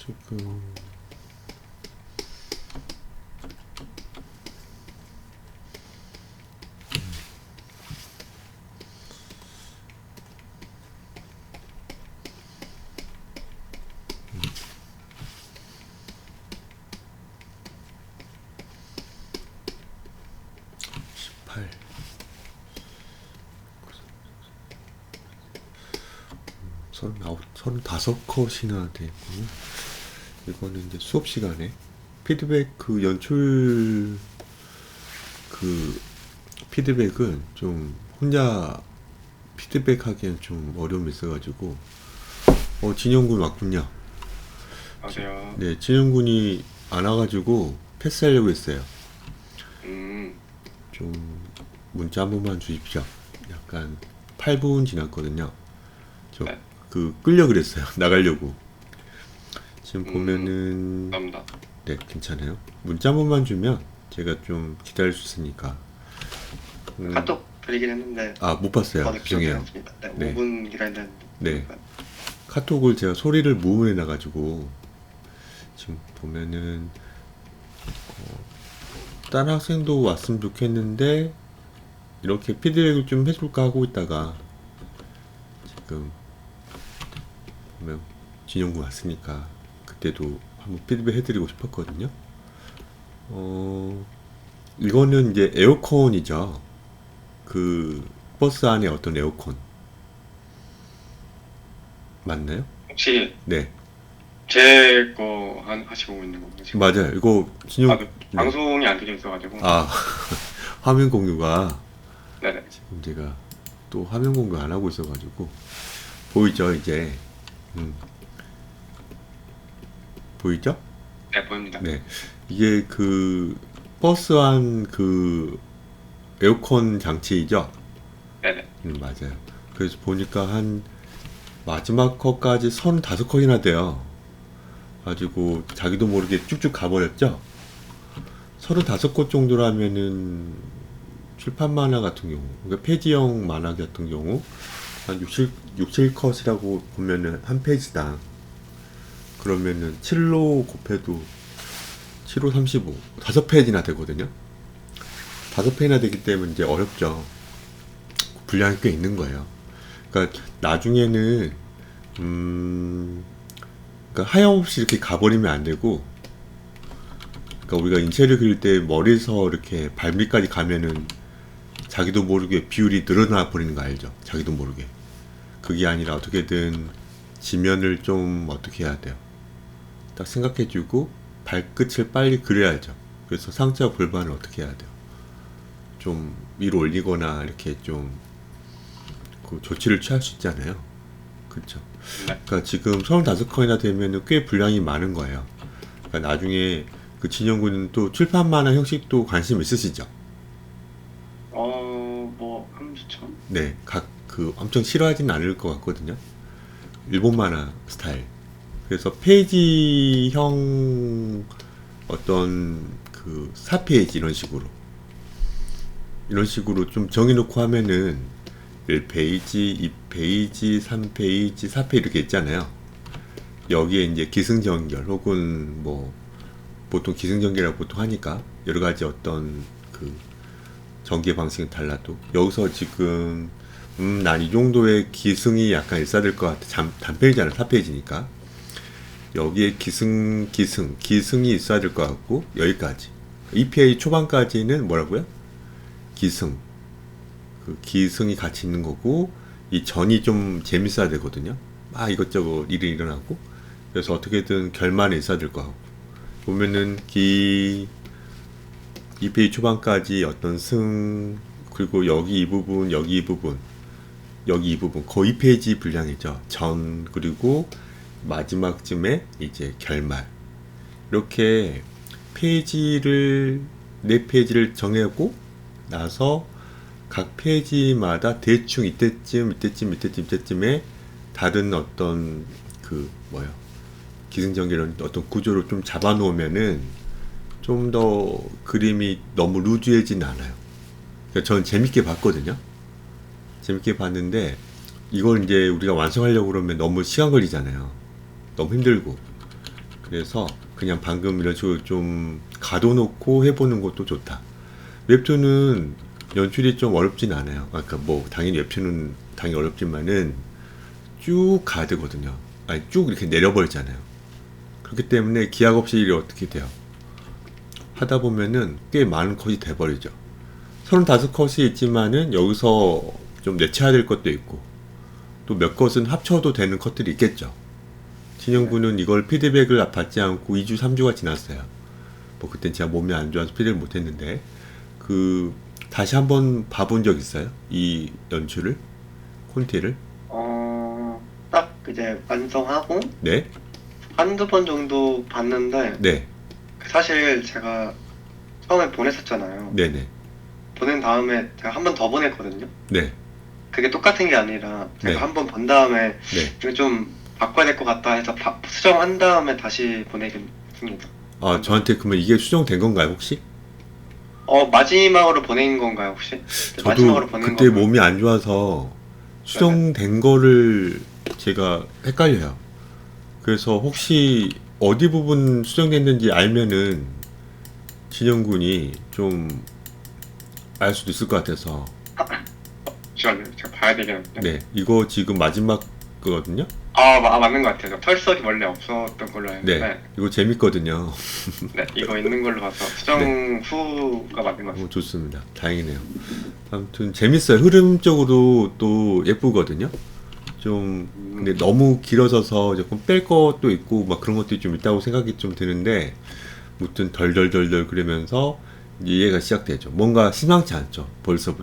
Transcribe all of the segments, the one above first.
조금 18 35컷이나 되고, 이거는 이제 수업 시간에 피드백 그 연출 그 피드백은 좀 혼자 피드백하기엔 좀 어려움이 있어가지고, 진영군 왔군요. 안녕하세요. 네, 진영군이 안 와가지고 패스하려고 했어요. 좀 문자 한 번만 주십시오. 약간 8분 지났거든요. 저 네. 끌려 그랬어요. 나가려고. 지금 보면은 감사합니다. 네, 괜찮아요. 문자 한 번만 주면 제가 좀 기다릴 수 있으니까. 카톡 드리긴 했는데 못 봤어요. 바로 기억이 죄송해요. 안 납니다. 네, 네. 5분 기다렸는데 네. 카톡을 제가 소리를 무음해 놔가지고 지금 보면은 다른 학생도 왔으면 좋겠는데 이렇게 피드백을 좀 해줄까 하고 있다가 지금 보면 진영군 왔으니까 그때도 한번 피드백 해드리고 싶었거든요. 이거는 이제 에어컨이죠. 그 버스 안에 어떤 에어컨 맞나요? 혹시 네, 제 거 하시고 있는 건가요? 지금? 맞아요. 이거 진영 그 방송이 안 되어 있어가지고. 화면 공유가 네네. 지금 제가 또 화면 공유 안 하고 있어가지고 보이죠 이제. 보이죠? 네, 보입니다. 네, 이게 그 버스 안 그 에어컨 장치이죠. 네네. 맞아요. 그래서 보니까 한 마지막 컷까지 35컷이나 돼요. 가지고 자기도 모르게 쭉쭉 가버렸죠. 35컷 정도라면은 출판 만화 같은 경우, 그러니까 페이지형 만화 같은 경우 한 7컷이라고 보면은 한 페이지당, 그러면은 7로 곱해도 7호 35, 5페이지나 되거든요. 5페이지나 되기 때문에 이제 어렵죠. 분량이 꽤 있는 거예요. 그러니까 나중에는 그러니까 하염없이 이렇게 가버리면 안 되고, 그러니까 우리가 인체를 그릴 때 머리에서 이렇게 발밑까지 가면은 자기도 모르게 비율이 늘어나 버리는 거 알죠? 자기도 모르게. 그게 아니라 어떻게든 지면을 좀 어떻게 해야 돼요? 딱 생각해주고 발끝을 빨리 그려야죠. 그래서 상체와 골반을 어떻게 해야 돼요? 좀 위로 올리거나 이렇게 좀 그 조치를 취할 수 있잖아요. 그렇죠? 네. 그러니까 지금 35컷이나 되면은 꽤 분량이 많은 거예요. 그러니까 나중에 그 진영군은 또 출판 만화 형식도 관심 있으시죠? 뭐, 한 추천? 네, 그 엄청 싫어하지는 않을 것 같거든요. 일본 만화 스타일. 그래서 페이지형 어떤 그 4페이지 이런 식으로 좀 정해놓고 하면은 1페이지, 2페이지, 3페이지, 4페이지 이렇게 있잖아요. 여기에 이제 기승전결 혹은 뭐 보통 기승전결이라고 보통 하니까 여러 가지 어떤 그 전개 방식은 달라도 여기서 지금 난 이 정도의 기승이 약간 일사될 것 같아. 단편이잖아. 4페이지니까 여기에 기승이 있어야 될 것 같고 여기까지 2페이지 초반까지는 뭐라고요? 기승 그 기승이 같이 있는 거고 이 전이 좀 재밌어야 되거든요. 막 이것저것 일이 일어나고 그래서 어떻게든 결말에 있어야 될 것 같고 보면은 2페이지 초반까지 어떤 승 그리고 여기 이 부분 여기 이 부분 여기 이 부분 거의 2페이지 분량이죠. 전 그리고 마지막쯤에 이제 결말 이렇게 페이지를 4페이지를 정하고 나서 각 페이지마다 대충 이때쯤에 다른 어떤 그 뭐요 기승전결 어떤 구조를 좀 잡아놓으면은 좀 더 그림이 너무 루즈해진 않아요. 그러니까 저는 재밌게 봤거든요. 재밌게 봤는데 이걸 이제 우리가 완성하려고 그러면 너무 시간 걸리잖아요. 너무 힘들고 그래서 그냥 방금 이런 식으로 좀 가둬놓고 해보는 것도 좋다. 웹툰은 연출이 좀 어렵진 않아요. 아까 뭐 당연히 웹툰은 당연히 어렵지만은 쭉 가드거든요. 아니 쭉 이렇게 내려버리잖아요. 그렇기 때문에 기약 없이 일이 어떻게 돼요? 하다 보면은 꽤 많은 컷이 돼버리죠. 35컷이 있지만은 여기서 좀 내쳐야 될 것도 있고 또 몇 컷은 합쳐도 되는 컷들이 있겠죠. 진영군은 이걸 피드백을 받지 않고 2주, 3주가 지났어요. 뭐 그땐 제가 몸이 안 좋아서 피드백을 못 했는데 다시 한번 봐본 적 있어요? 이 연출을? 콘티를? 딱 이제 완성하고 네? 한두 번 정도 봤는데 네. 사실 제가 처음에 보냈었잖아요. 네네. 보낸 다음에 제가 한 번 더 보냈거든요. 네. 그게 똑같은 게 아니라 제가 네. 한 번 본 다음에 네. 이거 좀 바꿔야 될 것 같다 해서 수정한 다음에 다시 보내긴 했습니다. 아, 저한테 그러면 이게 수정된 건가요, 혹시? 마지막으로 보낸 건가요, 혹시? 저도 마지막으로 보낸 그때 건가요? 몸이 안 좋아서 수정된 거를 제가 헷갈려요. 그래서 혹시 어디 부분 수정됐는지 알면은 진영군이 좀 알 수도 있을 것 같아서. 잠시만요. 제가 봐야 되겠는데. 네, 이거 지금 마지막 거거든요. 맞는 것 같아요. 털썩이 원래 없었던 걸로 알았는데. 네, 이거 재밌거든요. 네, 이거 있는 걸로 봐서 수정 후가 맞는 것 같아요. 좋습니다. 다행이네요. 아무튼 재밌어요. 흐름적으로 또 예쁘거든요. 좀 근데 너무 길어져서 조금 뺄 것도 있고 막 그런 것들이 좀 있다고 생각이 좀 드는데, 무튼 덜덜덜덜 그러면서 이해가 시작되죠. 뭔가 심상치 않죠. 벌써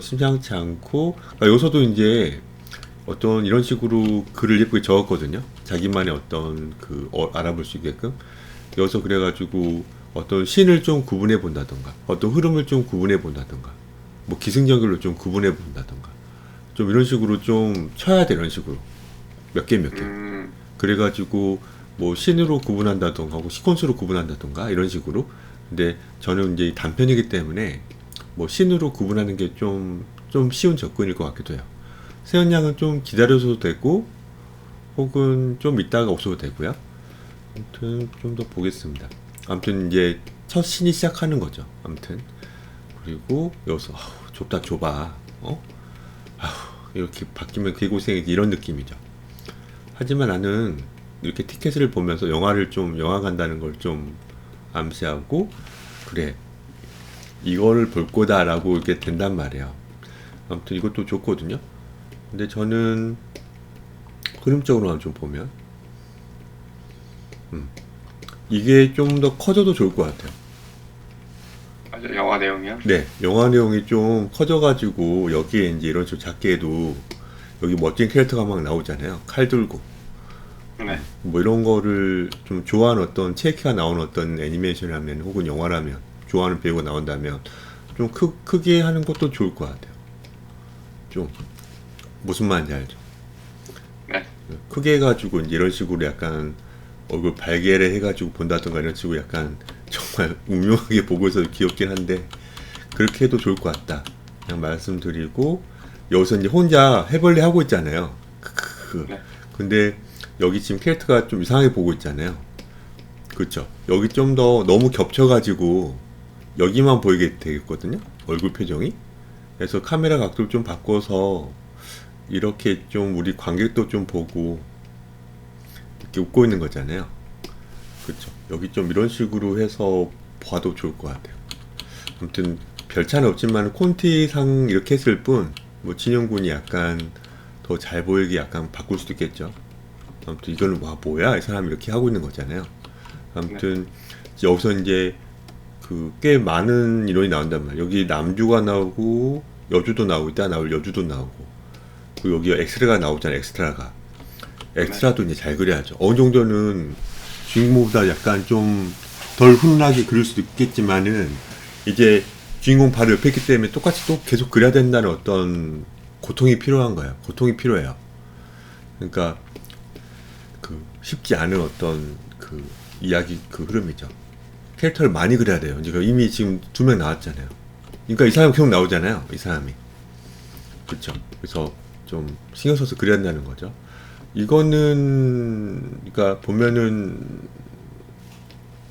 심상치 않고, 그러니까 여기서도 이제 어떤 이런 식으로 글을 예쁘게 적었거든요. 자기만의 어떤 알아볼 수 있게끔. 여기서 그래가지고 어떤 신을 좀 구분해 본다던가, 어떤 흐름을 좀 구분해 본다던가, 뭐 기승전결로 좀 구분해 본다던가, 좀 이런 식으로 좀 쳐야 돼. 이런 식으로 몇 개. 그래가지고 뭐 신으로 구분한다던가 하고 시퀀스로 구분한다던가 이런 식으로. 근데 저는 이제 단편이기 때문에 뭐 신으로 구분하는 게 좀 쉬운 접근일 것 같기도 해요. 세연 양은 좀 기다려줘도 되고 혹은 좀 있다가 없어도 되고요. 아무튼 좀 더 보겠습니다. 아무튼 이제 첫 신이 시작하는 거죠. 아무튼 그리고 여기서 좁다 좁아. 이렇게 바뀌면 개고생이지 이런 느낌이죠. 하지만 나는 이렇게 티켓을 보면서 영화 간다는 걸 좀 암시하고, 그래 이거를 볼 거다라고 이렇게 된단 말이에요. 아무튼 이것도 좋거든요. 근데 저는 흐름적으로만 좀 보면 이게 좀 더 커져도 좋을 것 같아요. 맞아, 영화 내용이요? 네, 영화 내용이 좀 커져가지고 여기에 이제 이런 식으로 작게 해도 여기 멋진 캐릭터가 막 나오잖아요. 칼 들고 네. 뭐 이런 거를 좀 좋아하는 어떤 체키가 나오는 어떤 애니메이션이라면 혹은 영화라면 좋아하는 배우가 나온다면 좀 크게 하는 것도 좋을 것 같아요. 좀 무슨 말인지 알죠? 네. 크게 해가지고 이제 이런 식으로 약간 얼굴 발개를 해가지고 본다던가 이런 식으로 약간 정말 운명하게 보고 있어도 귀엽긴 한데 그렇게 해도 좋을 것 같다. 그냥 말씀드리고, 여기서 이제 혼자 해벌레 하고 있잖아요. 네. 근데 여기 지금 캐릭터가 좀 이상하게 보고 있잖아요. 그렇죠? 여기 좀 더 너무 겹쳐가지고 여기만 보이게 되겠거든요. 얼굴 표정이. 그래서 카메라 각도를 좀 바꿔서 이렇게 좀 우리 관객도 좀 보고 이렇게 웃고 있는 거잖아요. 그렇죠? 여기 좀 이런 식으로 해서 봐도 좋을 것 같아요. 아무튼 별 차는 없지만 콘티상 이렇게 했을 뿐, 뭐 진영군이 약간 더 잘 보이게 약간 바꿀 수도 있겠죠. 아무튼 이거는 뭐야 이 사람이 이렇게 하고 있는 거잖아요. 아무튼 여기서 이제 꽤 많은 인원이 나온단 말이에요. 여기 남주가 나오고 여주도 나오고 이따 나올 여주도 나오고, 그리고 여기 엑스트라가 나오잖아요. 엑스트라도 이제 잘 그려야죠. 어느 정도는 주인공보다 약간 좀 덜 훈훈하게 그릴 수도 있겠지만은 이제 주인공 바로 옆에 있기 때문에 똑같이 또 계속 그려야 된다는 어떤 고통이 필요한 거예요. 고통이 필요해요. 그러니까 쉽지 않은 어떤 이야기 흐름이죠. 캐릭터를 많이 그려야 돼요. 이미 지금 2명 나왔잖아요. 그러니까 이 사람 계속 나오잖아요. 이 사람이. 그렇죠. 그래서 좀 신경 써서 그려야 한다는 거죠. 이거는 그러니까 보면은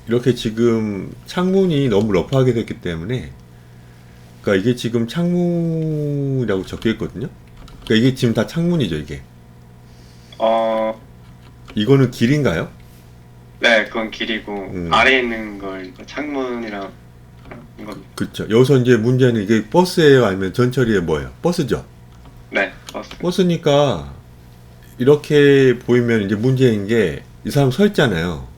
이렇게 지금 창문이 너무 러프하게 됐기 때문에 그러니까 이게 지금 창문이라고 적혀 있거든요. 그러니까 이게 지금 다 창문이죠, 이게. 어, 이거는 길인가요? 네, 그건 길이고 음. 아래에 있는 걸 이거 창문이랑 이거 그렇죠. 여기서 이제 문제는 이게 버스예요, 아니면 전철이에요, 뭐예요? 버스죠. 네, 버스. 버스니까 이렇게 보이면 이제 문제인 게 이 사람 서 있잖아요.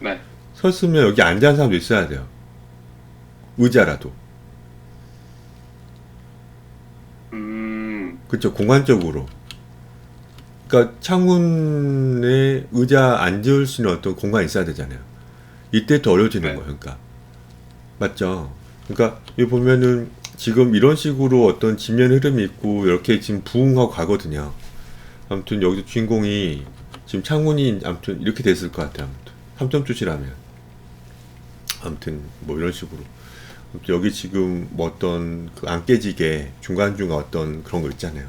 네, 서 있으면 여기 앉은 사람도 있어야 돼요. 의자라도. 그렇죠. 공간적으로. 그러니까 창문에 의자 앉을 수 있는 어떤 공간이 있어야 되잖아요. 이때 더 어려워지는 네. 거예요. 그러니까. 맞죠? 그러니까 여기 보면은 지금 이런 식으로 어떤 지면 흐름이 있고 이렇게 지금 부응하고 가거든요. 아무튼 여기서 주인공이 지금 창문이 아무튼 이렇게 됐을 것 같아요. 아무튼 3점 주시라면 아무튼 뭐 이런 식으로 아무튼 여기 지금 뭐 어떤 그 안 깨지게 중간중간 어떤 그런 거 있잖아요.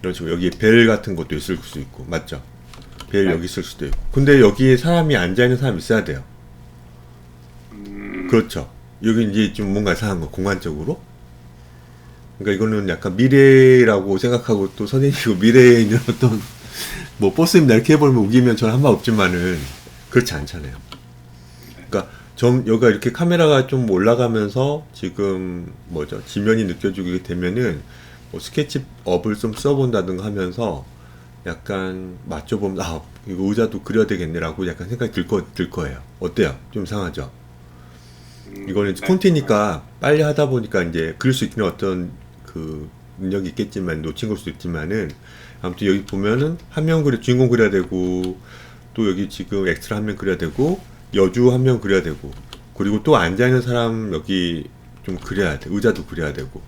이런 식으로 여기 벨 같은 것도 있을 수 있고 맞죠? 벨 네. 여기 있을 수도 있고 근데 여기에 사람이 앉아있는 사람이 있어야 돼요. 그렇죠. 여기 이제 좀 뭔가 이상한 거 공간적으로 그러니까 이거는 약간 미래라고 생각하고 또 선생님이고 미래에 있는 어떤 뭐 버스입니다 이렇게 해버리면 우기면 저는 한 말 없지만은 그렇지 않잖아요. 그러니까 여기가 이렇게 카메라가 좀 올라가면서 지금 뭐죠 지면이 느껴지게 되면은 뭐 스케치업을 좀 써본다든가 하면서 약간 맞춰보면 아 이거 의자도 그려야 되겠네라고 약간 생각이 들 거예요. 어때요? 좀 이상하죠? 이거는 네. 콘티니까 빨리 하다 보니까 이제 그릴 수 있는 어떤 그 능력이 있겠지만 놓친 걸 수도 있지만은 아무튼 여기 보면은 한 명 주인공 그려야 되고 또 여기 지금 엑스트라 한 명 그려야 되고 여주 한 명 그려야 되고 그리고 또 앉아있는 사람 여기 좀 그려야 돼. 의자도 그려야 되고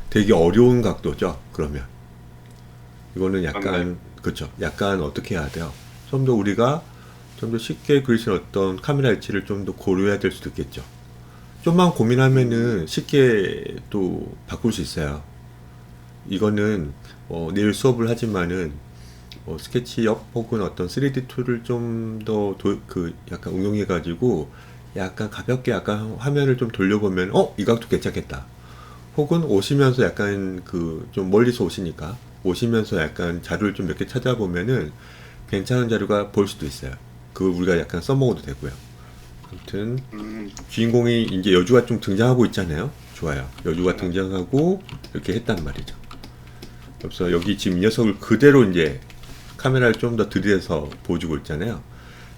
되게 어려운 각도죠. 그러면 이거는 약간 그렇죠. 약간 어떻게 해야 돼요? 좀 더 우리가 좀 더 쉽게 그릴 수 있는 어떤 카메라 위치를 좀 더 고려해야 될 수도 있겠죠. 좀만 고민하면은 쉽게 또 바꿀 수 있어요. 이거는 내일 수업을 하지만은 스케치업 혹은 어떤 3D 툴을 좀 더 그 약간 응용해 가지고 약간 가볍게 약간 화면을 좀 돌려보면 이 각도 괜찮겠다. 혹은 오시면서 약간 그 좀 멀리서 오시니까 오시면서 약간 자료를 좀 몇 개 찾아보면은 괜찮은 자료가 보일 수도 있어요. 그거 우리가 약간 써먹어도 되고요. 아무튼 주인공이 이제 여주가 좀 등장하고 있잖아요. 좋아요. 여주가 등장하고 이렇게 했단 말이죠. 그래서 여기 지금 이 녀석을 그대로 이제 카메라를 좀 더 들이대서 보여주고 있잖아요.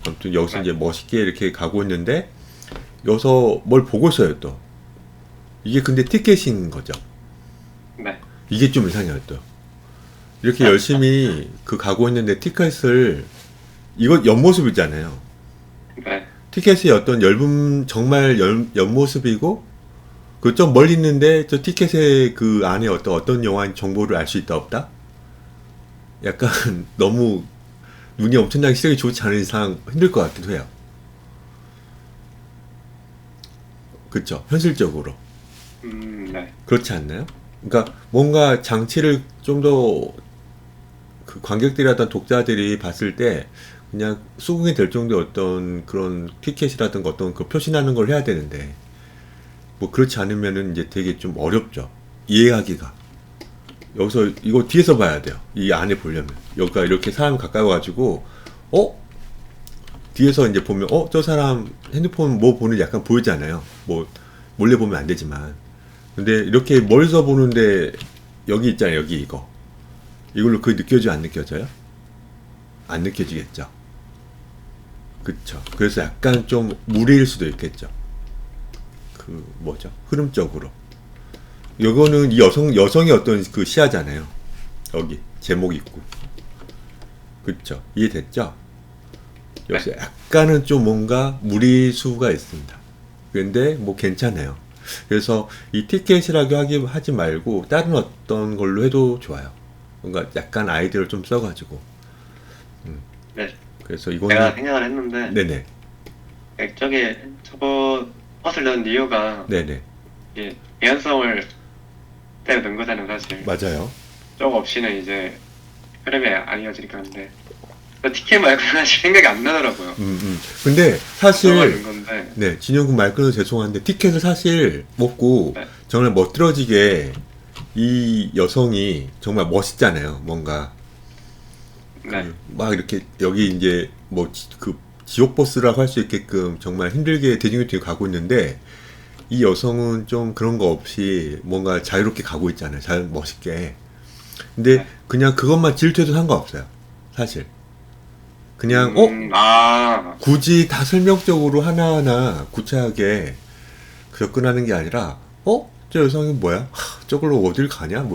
아무튼 여기서 이제 멋있게 이렇게 가고 있는데 여기서 뭘 보고 있어요 또. 이게 근데 티켓인 거죠. 네. 이게 좀 이상해요 또. 이렇게 열심히 그 가고 있는데 티켓을 이거 옆모습이잖아요. 네. 티켓의 어떤 정말 옆모습이고 그 좀 멀리 있는데 저 티켓의 그 안에 어떤 영화인 정보를 알 수 있다 없다? 약간 너무 눈이 엄청나게 시력이 좋지 않은 이상 힘들 것 같기도 해요. 그쵸? 현실적으로. 네. 그렇지 않나요? 그러니까 뭔가 장치를 좀 더 그 관객들이라든 독자들이 봤을 때 그냥 수긍이 될 정도의 어떤 그런 티켓이라든가 어떤 그 표시나는 걸 해야 되는데 뭐 그렇지 않으면은 이제 되게 좀 어렵죠. 이해하기가. 여기서 이거 뒤에서 봐야 돼요. 이 안에 보려면. 여기가 이렇게 사람이 가까워 가지고 뒤에서 이제 보면 저 사람 핸드폰 뭐 보는지 약간 보이잖아요. 뭐 몰래 보면 안 되지만. 근데 이렇게 멀리서 보는데 여기 있잖아요. 여기 이걸로 그게 느껴져요? 안 느껴져요? 안 느껴지겠죠. 그쵸. 그래서 약간 좀 무리일 수도 있겠죠. 그 뭐죠? 흐름적으로. 요거는 이 여성의 어떤 그 시야잖아요. 여기 제목 있고. 그쵸. 이해됐죠? 여기서 약간은 좀 뭔가 무리수가 있습니다. 근데 뭐 괜찮아요. 그래서 이 티켓이라고 하지 말고 다른 어떤 걸로 해도 좋아요. 뭔가 약간 아이디어를 좀 써가지고. 네. 그래서 내가 이거는 생각을 했는데 네네 저거 버스를 넣은 이유가 네네 이게 개연성을 때문에 넣은 거잖아요 사실. 맞아요. 저거 없이는 이제 흐름이 안 이어지니까. 근데 티켓 말고는 사실 생각이 안 나더라고요. 근데 사실 들어가는 건데. 네, 진영군 말 끊어서 죄송한데 티켓을 사실 먹고 네. 정말 멋들어지게 이 여성이 정말 멋있잖아요. 뭔가 네. 막 이렇게 여기 이제 뭐 그 지옥 버스라고 할 수 있게끔 정말 힘들게 대중교통에 가고 있는데 이 여성은 좀 그런 거 없이 뭔가 자유롭게 가고 있잖아요. 잘 멋있게. 근데 네. 그냥 그것만 질투해도 상관없어요. 사실. 그냥 굳이 다 설명적으로 하나하나 구체하게 접근하는 게 아니라 저 여성이 뭐야? 저걸로 어딜 가냐?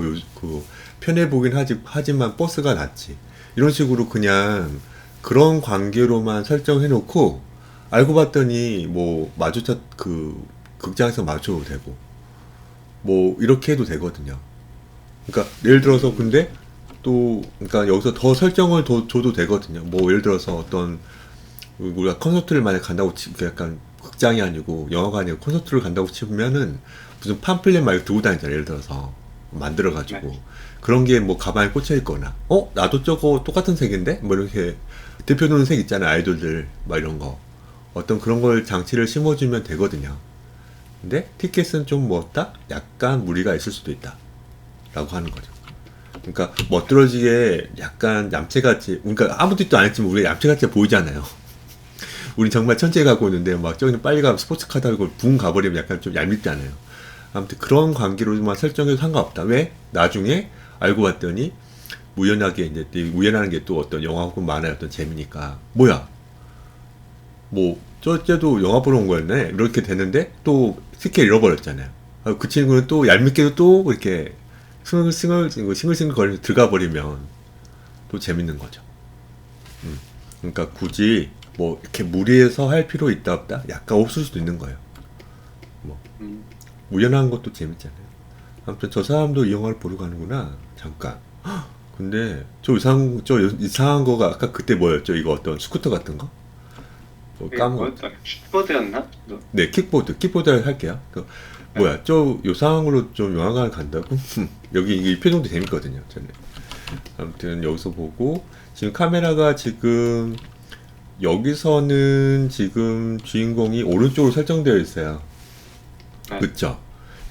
편해 보긴 하지만 버스가 낫지. 이런 식으로 그냥 그런 관계로만 설정해 놓고 알고 봤더니 뭐 극장에서 마주쳐도 되고 뭐 이렇게 해도 되거든요. 그러니까 예를 들어서 근데 또 그러니까 여기서 더 설정을 줘도 되거든요. 뭐 예를 들어서 어떤 우리가 콘서트를 만약 간다고 약간 극장이 아니고 영화관이고 콘서트를 간다고 치면은 무슨 팜플렛 말고 들고 다니잖아요. 예를 들어서 만들어가지고 네. 그런 게 뭐 가방에 꽂혀 있거나 나도 저거 똑같은 색인데 뭐 이렇게 대표되는 색 있잖아요. 아이돌들 막 이런 거 어떤 그런 걸 장치를 심어주면 되거든요. 근데 티켓은 좀 뭐다? 약간 무리가 있을 수도 있다 라고 하는 거죠. 그러니까 멋들어지게 약간 얌체같이 그러니까 아무 짓도 안 했지만 우리가 얌체같이 보이잖아요. 우린 정말 천천히 가고 있는데 막 저기는 빨리 가면 스포츠카 타고 붕 가버리면 약간 좀 얄밉잖아요. 아무튼 그런 관계로만 설정해도 상관없다. 왜? 나중에 알고 봤더니 우연하게 이제 우연한 게 또 어떤 영화 혹은 만화의 어떤 재미니까 뭐야? 뭐 쟤도 영화 보러 온 거였네. 이렇게 되는데 또 티켓 잃어버렸잖아요. 그 친구는 또 얄밉게도 또 이렇게 싱글싱글 거리면서 들어가 버리면 또 재밌는 거죠. 그러니까 굳이 뭐 이렇게 무리해서 할 필요 있다 없다? 약간 없을 수도 있는 거예요. 뭐 우연한 것도 재밌잖아요. 아무튼 저 사람도 이 영화를 보러 가는구나. 잠깐. 헉, 근데 저 이상한 거가 아까 그때 뭐였죠? 이거 어떤 스쿠터 같은 거? 뭐 뭐였더라? 킥보드였나? 네, 킥보드를 할게요. 뭐야, 저 요상한 걸로 좀 영화관 간다고? 여기 이 표정도 재밌거든요. 저는. 아무튼 여기서 보고 지금 카메라가 지금 여기서는 지금 주인공이 오른쪽으로 설정되어 있어요. 네. 그쵸?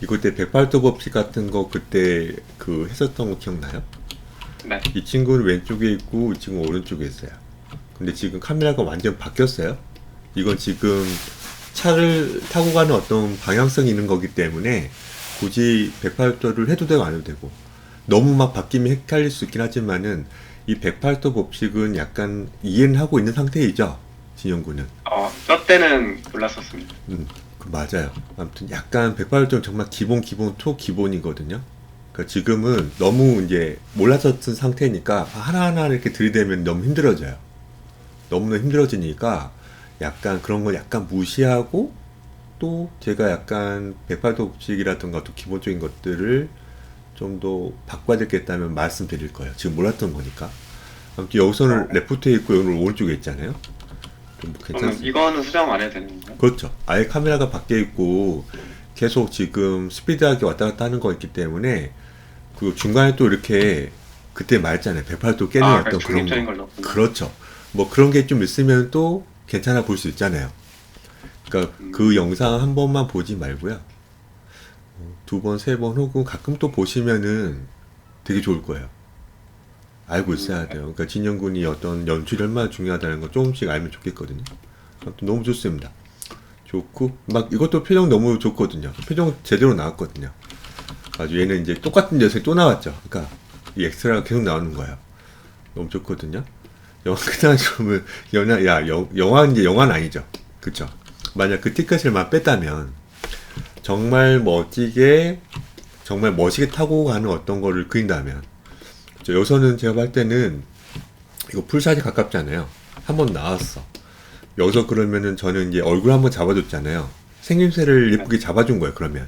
이거 때 108도 법칙 같은 거 그때 했었던 거 기억나요? 네. 이 친구는 왼쪽에 있고 이 친구는 오른쪽에 있어요. 근데 지금 카메라가 완전 바뀌었어요. 이건 지금 차를 타고 가는 어떤 방향성이 있는 거기 때문에 굳이 108도를 해도 되고 안 해도 되고 너무 막 바뀌면 헷갈릴 수 있긴 하지만은 이 108도 법칙은 약간 이해는 하고 있는 상태이죠. 진영군은. 저 때는 몰랐었습니다. 맞아요. 아무튼 약간 108도는 정말 기본 초기본이거든요. 그러니까 지금은 너무 이제 몰라졌던 상태니까 하나하나 이렇게 들이대면 너무 힘들어져요. 너무나 힘들어지니까 약간 그런 걸 약간 무시하고 또 제가 약간 108도 법칙이라든가 또 기본적인 것들을 좀 더 바꿔야 되겠다면 말씀드릴 거예요. 지금 몰랐던 거니까. 아무튼 여기서는 레프트에 있고 여기는 오른쪽에 있잖아요. 좀 그러면 괜찮습니다. 이거는 수정 안 해도 되는 건가요? 그렇죠. 아예 카메라가 밖에 있고 계속 지금 스피드하게 왔다 갔다 하는 거 있기 때문에 그 중간에 또 이렇게 그때 말했잖아요. 108도 깨는 어떤 그런 중립적인 거. 걸 넣었구나. 그렇죠. 뭐 그런 게 좀 있으면 또 괜찮아 볼 수 있잖아요. 그러니까 그 영상 한 번만 보지 말고요. 두 번, 세 번 혹은 가끔 또 보시면은 되게 좋을 거예요. 알고 있어야 돼요. 그러니까 진영군이 어떤 연출이 얼마나 중요하다는 거 조금씩 알면 좋겠거든요. 아무튼 너무 좋습니다. 좋고 막 이것도 표정 너무 좋거든요. 표정 제대로 나왔거든요. 아주 얘는 이제 똑같은 녀석이 또 나왔죠. 그러니까 이 엑스트라가 계속 나오는 거예요. 너무 좋거든요. 영화 그냥 그러면 영화는 이제 영화는 아니죠. 그쵸? 만약 그 티켓을만 뺐다면 정말 멋지게 정말 멋있게 타고 가는 어떤 거를 그린다면 그쵸? 여기서는 제가 볼 때는 이거 풀샷이 가깝잖아요. 한번 나왔어. 여기서 그러면은 저는 이제 얼굴 한번 잡아줬잖아요. 생김새를 예쁘게 잡아준 거예요. 그러면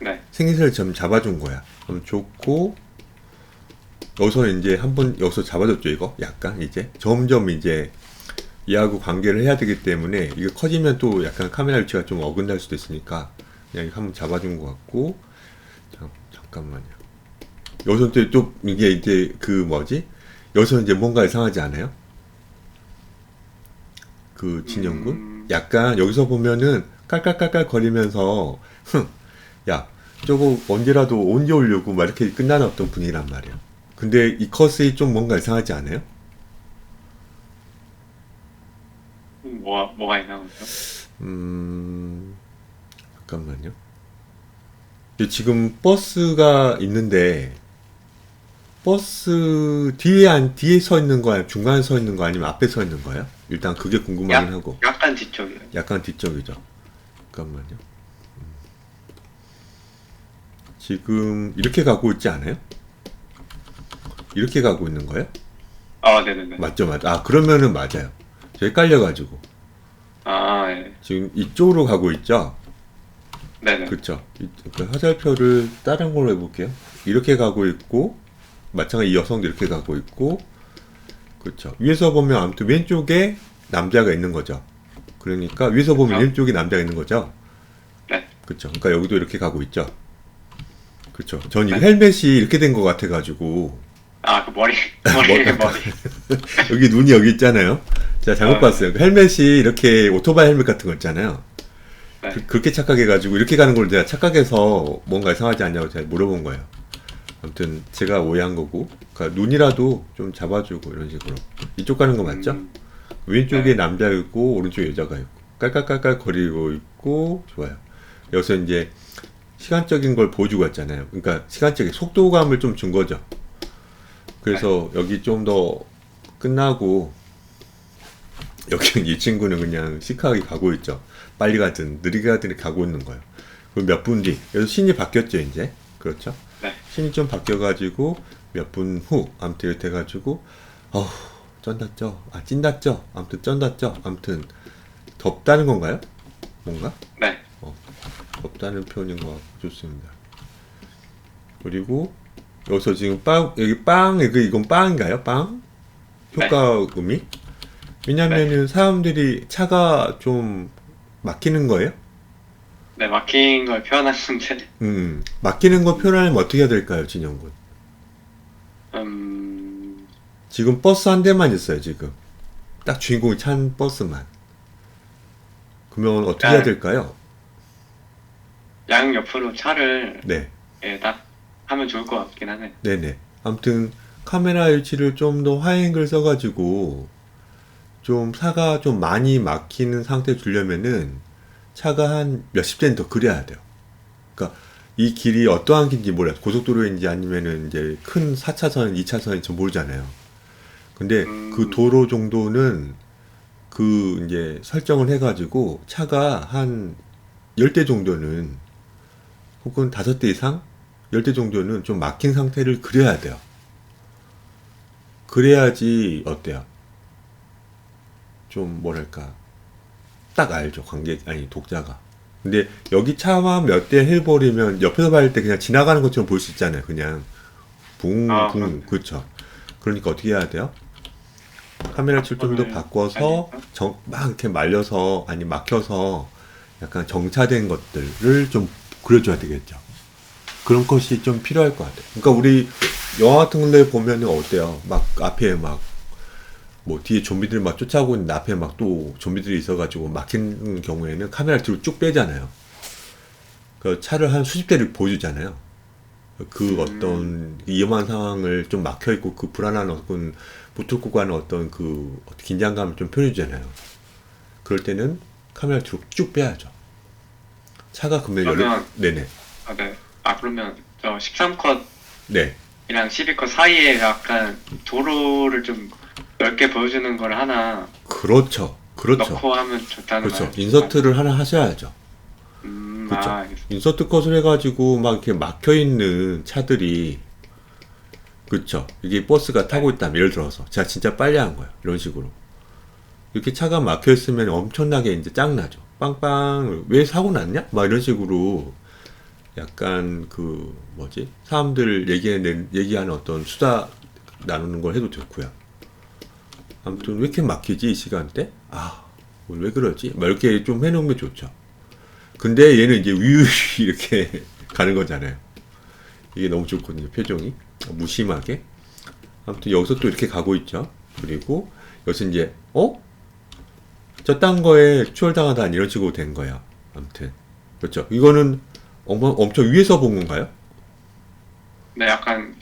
네. 생김새를 좀 잡아준 거야. 그럼 좋고 여기서는 이제 한번 여기서 잡아줬죠. 이거 약간 이제 점점 이제 얘하고 관계를 해야 되기 때문에 이게 커지면 또 약간 카메라 위치가 좀 어긋날 수도 있으니까 그냥 한번 잡아준 것 같고 잠깐만요. 여기서 또 이게 이제 그 뭐지 여기서 이제 뭔가 이상하지 않아요? 그 진영군? 약간 여기서 보면은 깔깔깔깔 거리면서 야 저거 언제라도 언제 오려고 막 이렇게 끝나는 어떤 분위기란 말이야. 근데 이 컷이 좀 뭔가 이상하지 않아요? 뭐가 이상하죠? 잠깐만요. 지금 버스가 있는데 버스 뒤에 서 있는 거야? 중간에 서 있는 거 아니면 앞에 서 있는 거야? 일단 그게 궁금하긴 하고. 약간 뒤쪽이에요. 약간 뒤쪽이죠. 잠깐만요. 지금 이렇게 가고 있지 않아요? 이렇게 가고 있는 거예요? 아, 네네네. 맞죠, 맞죠. 아, 그러면은 맞아요. 저 헷갈려가지고. 아, 예. 지금 이쪽으로 가고 있죠? 네네. 그쵸. 그 화살표를 다른 걸로 해볼게요. 이렇게 가고 있고, 마찬가지 이 여성도 이렇게 가고 있고, 그쵸. 위에서 보면 아무튼 왼쪽에 남자가 있는 거죠. 그러니까 위에서 보면 그쵸. 왼쪽에 남자가 있는 거죠. 네. 그쵸. 그러니까 여기도 이렇게 가고 있죠. 그쵸. 전 이 헬멧이 이렇게 된 것 같아가지고, 아, 그 머리. 여기 눈이 여기 있잖아요. 제가 잘못 아, 봤어요. 그 헬멧이 이렇게 오토바이 헬멧 같은 거 있잖아요. 네. 그렇게 착각해가지고 이렇게 가는 걸 제가 착각해서 뭔가 이상하지 않냐고 제가 물어본 거예요. 아무튼 제가 오해한 거고, 그러니까 눈이라도 좀 잡아주고 이런 식으로. 이쪽 가는 거 맞죠? 왼쪽에 네. 남자가 있고 오른쪽에 여자가 있고 깔깔깔깔 거리고 있고 좋아요. 여기서 이제 시간적인 걸 보여주고 왔잖아요. 그러니까 시간적인 속도감을 좀 준 거죠. 그래서 여기 좀 더 끝나고 여기 이 친구는 그냥 시크하게 가고 있죠. 빨리 가든 느리게 가든 가고 있는 거예요. 그럼 몇 분 뒤, 여기서 신이 바뀌었죠, 이제. 그렇죠? 네. 신이 좀 바뀌어가지고 몇 분 후, 아무튼 이렇게 돼가지고, 어우, 쩐다죠? 아, 찐다죠? 아무튼 쩐다죠? 아무튼 덥다는 건가요? 뭔가? 네. 덥다는 표현인 것 같고 좋습니다. 그리고 여기서 지금 이건 빵인가요? 빵? 효과음이? 왜냐면은 사람들이 차가 좀 막히는 거예요? 네, 막힌 걸 표현하는데, 막히는 거 표현하면 어떻게 해야 될까요, 진영군? 지금 버스 한 대만 있어요, 지금. 딱 주인공이 찬 버스만. 그러면 어떻게 해야 될까요? 양 옆으로 차를, 네. 예, 딱 하면 좋을 것 같긴 하네. 네네. 아무튼 카메라 위치를 좀 더 하이앵글 써가지고 좀 차가 좀 많이 막히는 상태 주려면은 차가 한 몇십 대는 더 그려야 돼요. 그러니까 이 길이 어떠한 길인지 몰라요. 고속도로인지 아니면은 이제 큰 4차선, 2차선인지 전 모르잖아요. 근데 그 도로 정도는 그 이제 설정을 해가지고 차가 한 10대 정도는 혹은 5대 이상 10대 정도는 좀 막힌 상태를 그려야 돼요. 그래야지 어때요? 좀 뭐랄까 딱 알죠, 관객 아니 독자가. 근데 여기 차만 몇 대 해버리면 옆에서 봤을 때 그냥 지나가는 것처럼 볼 수 있잖아요. 그냥 아, 붕붕. 그렇죠. 그러니까 어떻게 해야 돼요? 카메라 출점도 바꿔서 막 이렇게 말려서 아니 막혀서 약간 정차된 것들을 좀 그려줘야 되겠죠. 그런 것이 좀 필요할 것 같아요. 그러니까 우리 영화 같은 데 보면은 어때요? 막 앞에 막 뭐 뒤에 좀비들 막 쫓아오고 있는데 앞에 막 또 좀비들이 있어가지고 막힌 경우에는 카메라 뒤로 쭉 빼잖아요. 그 차를 한 수십 대를 보여주잖아요. 그 어떤 위험한 상황을 좀 막혀 있고 그 불안한 어떤 붙을 고 가는 어떤 그 긴장감을 좀 표현해주잖아요. 그럴 때는 카메라 뒤로 쭉 빼야죠. 차가 그러면- 네네. 아, 네. 아, 그러면 저 13컷이랑 네. 12컷 사이에 약간 도로를 좀 넓게 보여주는 걸 하나 그렇죠. 그렇죠. 넣고 하면 좋다는 그렇죠. 말이죠. 인서트를 하나 하셔야죠. 그렇죠. 아, 알겠습니다. 인서트 컷을 해가지고 막 이렇게 막혀 있는 차들이 그렇죠. 이게 버스가 타고 있다면 예를 들어서 제가 진짜 빨리 한 거예요. 이런 식으로 이렇게 차가 막혀 있으면 엄청나게 이제 짱나죠. 빵빵 왜 사고 났냐? 막 이런 식으로 약간 그 뭐지? 사람들 얘기하는 어떤 수다 나누는 걸 해도 좋고요. 아무튼 왜 이렇게 막히지 이 시간대? 아, 왜 그러지? 막 이렇게 좀 해놓으면 좋죠. 근데 얘는 이제 위유 이렇게 가는 거잖아요. 이게 너무 좋거든요. 표정이 무심하게. 아무튼 여기서 또 이렇게 가고 있죠. 그리고 여기서 이제 저딴 거에 추월당하다 이런 식으로 된 거예요. 아무튼 그렇죠. 이거는 엄청 위에서 본 건가요? 네, 약간